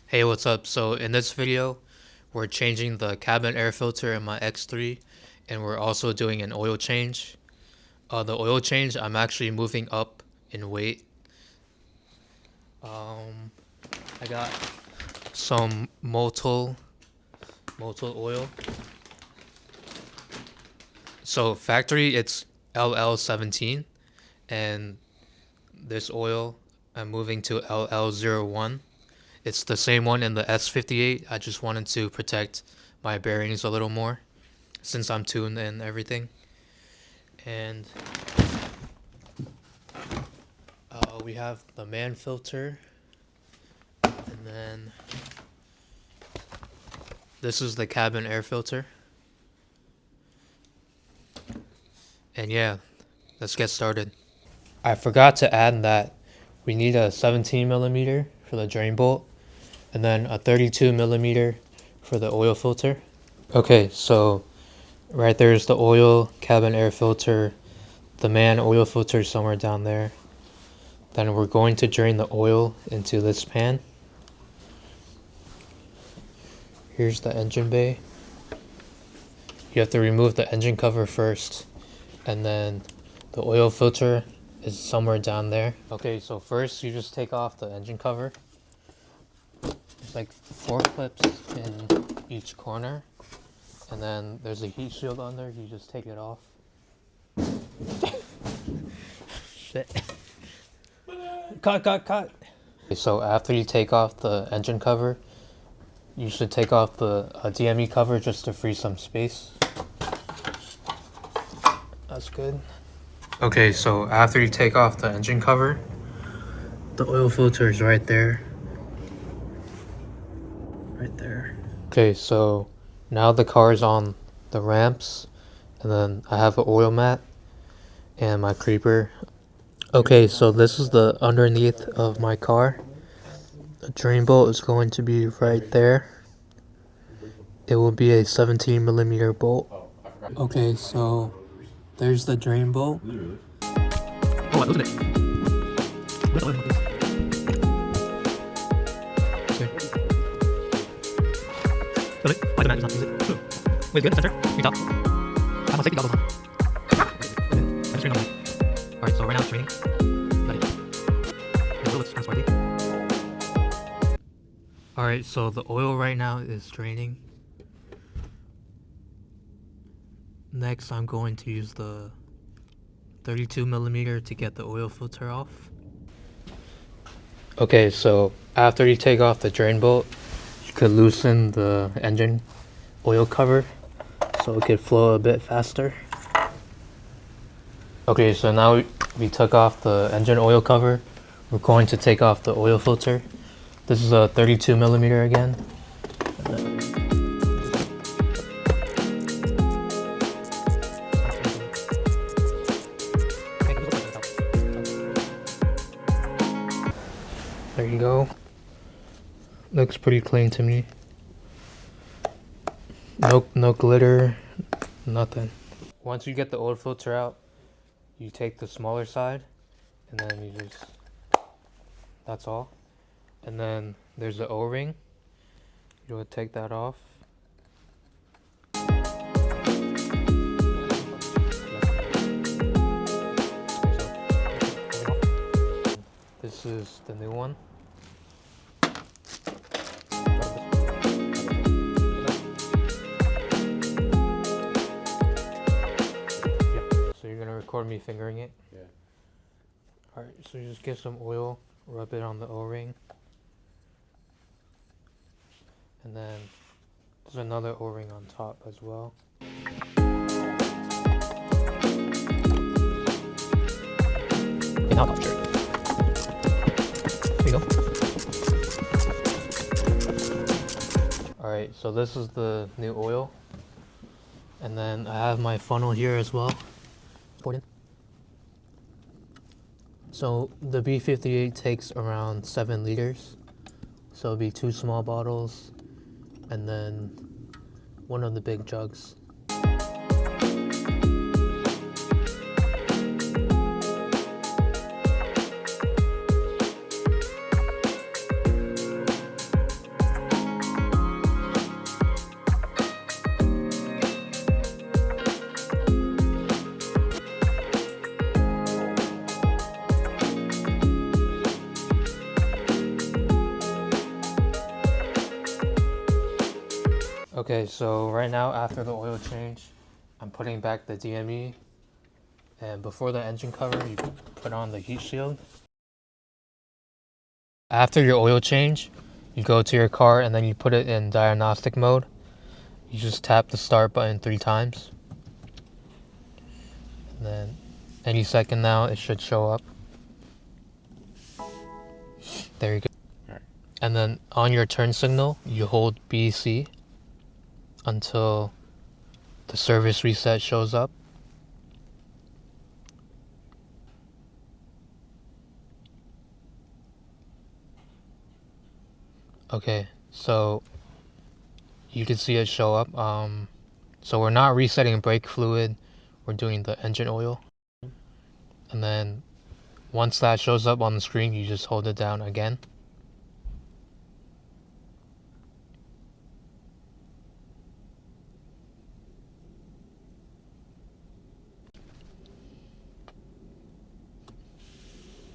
Hey, what's up? So in this video, we're changing the cabin air filter in my X3, and we're also doing an oil change. The oil change, I'm actually moving up in weight. Um, I got some Motul oil. So factory, it's LL17, and this oil, I'm moving to LL01. It's the same one in the S58. I just wanted to protect my bearings a little more since I'm tuned and everything. And we have the man filter, and then this is the cabin air filter. And yeah, let's get started. I forgot to add that we need a 17 millimeter for the drain bolt, and then a 32 millimeter for the oil filter. Okay, so right there's the oil cabin air filter, the man oil filter somewhere down there. Then we're going to drain the oil into this pan. Here's the engine bay. You have to remove the engine cover first, and then the oil filter is somewhere down there. Okay, so first you just take off the engine cover. There's like 4 clips in each corner, and then there's a heat shield on there. You just take it off. Shit. Cut. Okay, so after you take off the engine cover, you should take off the DME cover just to free some space. That's good. Okay, so after you take off the engine cover, the oil filter is right there. Right there. Okay, so now the car is on the ramps, and then I have an oil mat and my creeper. Okay, so this is the underneath of my car. The drain bolt is going to be right there. It will be a 17 millimeter bolt. Okay, so there's the drain bolt. Oh, I loosened it. Okay. Why the mat is not use it? Wait, good. Center. Green top. I have my safety goggles on. I'm just turning on that. Alright, so right now it's raining. Got it. The oil is kind of sparkly. Alright, so the oil right now is draining. Next, I'm going to use the 32 millimeter to get the oil filter off. Okay, so after you take off the drain bolt, you could loosen the engine oil cover so it could flow a bit faster. Okay, so now we took off the engine oil cover. We're going to take off the oil filter. This is a 32 millimeter again. There you go. Looks pretty clean to me. No glitter, nothing. Once you get the oil filter out, you take the smaller side, and then you just, that's all. And then there's the O-ring. You would take that off. This is the new one. So you're gonna record me fingering it? Yeah. Alright, so you just get some oil, rub it on the O-ring. And then there's another O-ring on top as well. Okay, now capture. There you go. Alright, so this is the new oil. And then I have my funnel here as well. So the B58 takes around 7 liters. So it'll be 2 small bottles and then one of the big jugs. Okay, so right now after the oil change, I'm putting back the DME, and before the engine cover, you put on the heat shield. After your oil change, you go to your car and then you put it in diagnostic mode. You just tap the start button 3 times. And then any second now it should show up. There you go. Alright. And then on your turn signal, you hold BC until the service reset shows up. Okay, so you can see it show up. So we're not resetting brake fluid, we're doing the engine oil. And then once that shows up on the screen, you just hold it down again.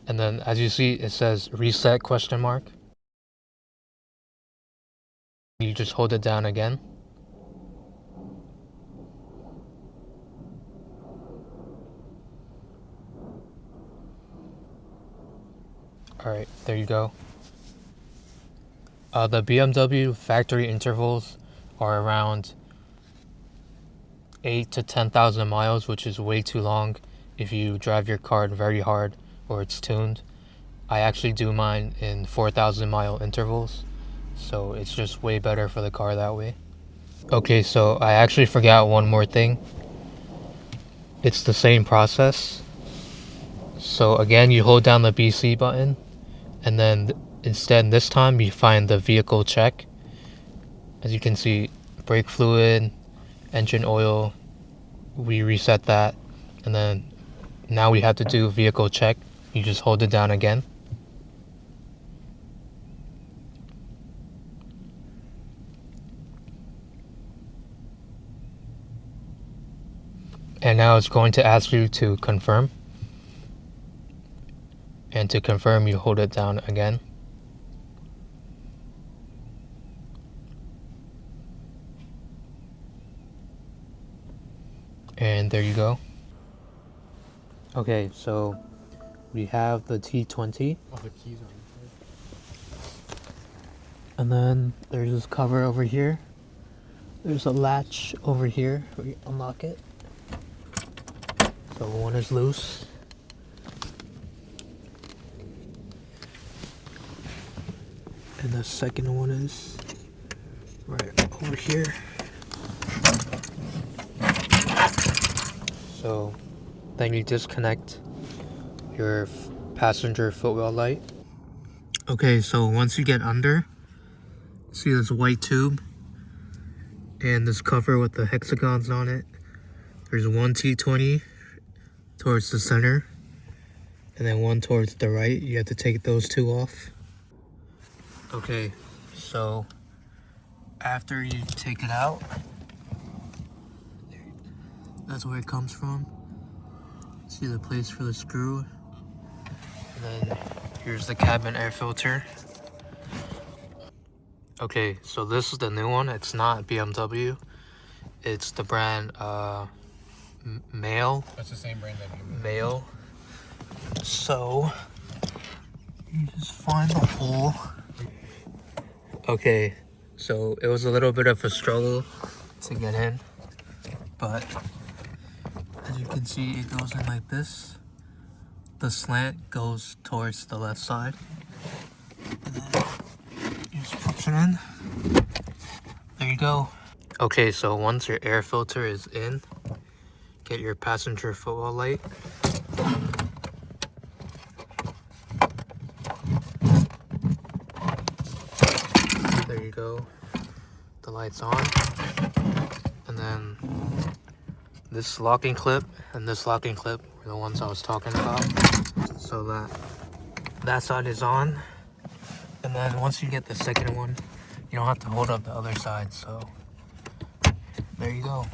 And then as you see, it says reset question mark. You just hold it down again. Alright, there you go. The BMW factory intervals are around 8 to 10,000 miles, which is way too long if you drive your car very hard or it's tuned. I actually do mine in 4,000 mile intervals, so it's just way better for the car that way. Okay, so I actually forgot one more thing. It's the same process. So again, you hold down the BC button, and then instead this time you find the vehicle check. As you can see, brake fluid, engine oil, we reset that, and then now we have to do vehicle check. You just hold it down again. And now it's going to ask you to confirm. And to confirm, you hold it down again. And there you go. Okay, so we have the T20. Oh, the keys are And then there's this cover over here. There's a latch over here where you unlock it. So one is loose. And the second one is right over here. So then you disconnect your passenger footwell light. Okay, so once you get under, see this white tube and this cover with the hexagons on it. There's one T20 towards the center and then one towards the right. You have to take those two off. Okay, so after you take it out, that's where it comes from. See the place for the screw. And then here's the cabin air filter. Okay, so this is the new one. It's not BMW. It's the brand Mail. That's the same brand that you Mail. So you just find the hole. Okay, so it was a little bit of a struggle to get in, but as you can see, it goes in like this. The slant goes towards the left side. And then you just push it in. There you go. Okay, so once your air filter is in, get your passenger footwell light. There you go. The light's on. And then this locking clip and this locking clip were the ones I was talking about. So that side is on. And then once you get the second one, you don't have to hold up the other side. So there you go.